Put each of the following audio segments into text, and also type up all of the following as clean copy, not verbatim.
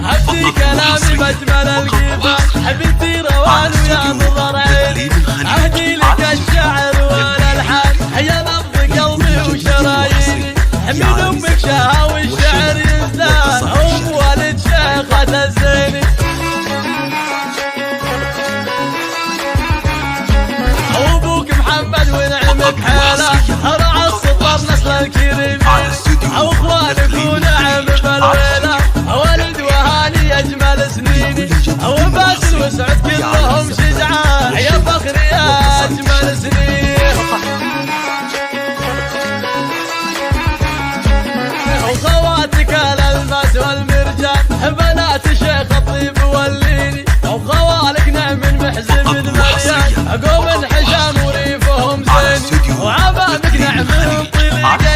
هدي كلامي مجمل القيفان حبيبتي روان ويا نظر عيني اهدي لك الشعر والالحان حيا نبض قلبي وشراييني حميد امك شها والشعر يزدان ام والد شيخة الزيني ابوك محمد ونعمك حيله رعى السطر نسل الكريمين او اخوانك ونعم بالويله ولد وهاني اجمل سنيني او باسل وسعد كلهم شجعان يا فخري يا اجمل سنين وخواتك الالماس والمرجان بنات شيخ الطيب والليني وخوالك نعم المحزن مليان اقوم الحشام وريفهم زيني وعبابك نعم الطليق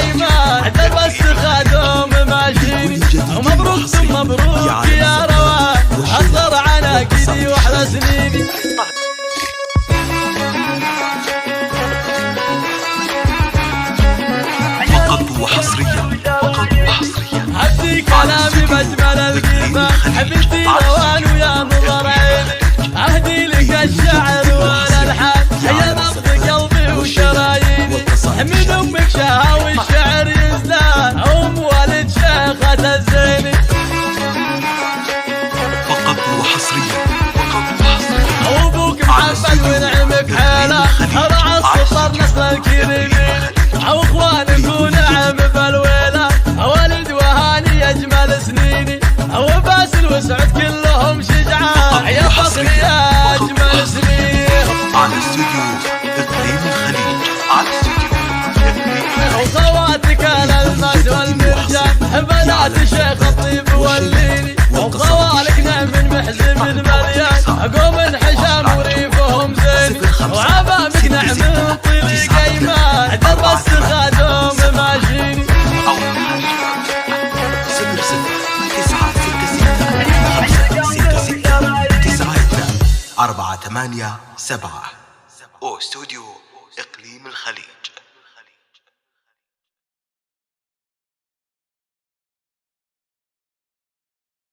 ايمان بس خادم ماشيني ومبروك ثم مبروك يا روان اصغر عناقدي واحلى سنيني فقط وحصريا هدي كلامي مجمل القيفان حبيبتي روان ويا نظر عيني اهدي لك الشعر والالحان حيا نبض قلبي وشراييني حميد امك شها والشعر يزدان ام والد شيخة الزيني فقط وحصريا ابوك محمد ونعمك حيله رعى السطر نسل الكريمين او اخوانك ونعم بالويله ولد وهاني اجمل سنيني او باسل وسعد كلهم شجعان يا فخري يا اجمل سنين على استوديو اقليم الخليج على استوديو وخواتك الالماس والمرجان بنات شيخ الطيب والليني وخوالك نعم المحزن مليان اقوم الحشام وريفهم زيني وعبابك نعم الطليق ايمان درس خادم ماشيني 487 واستوديو اقليم الخليج.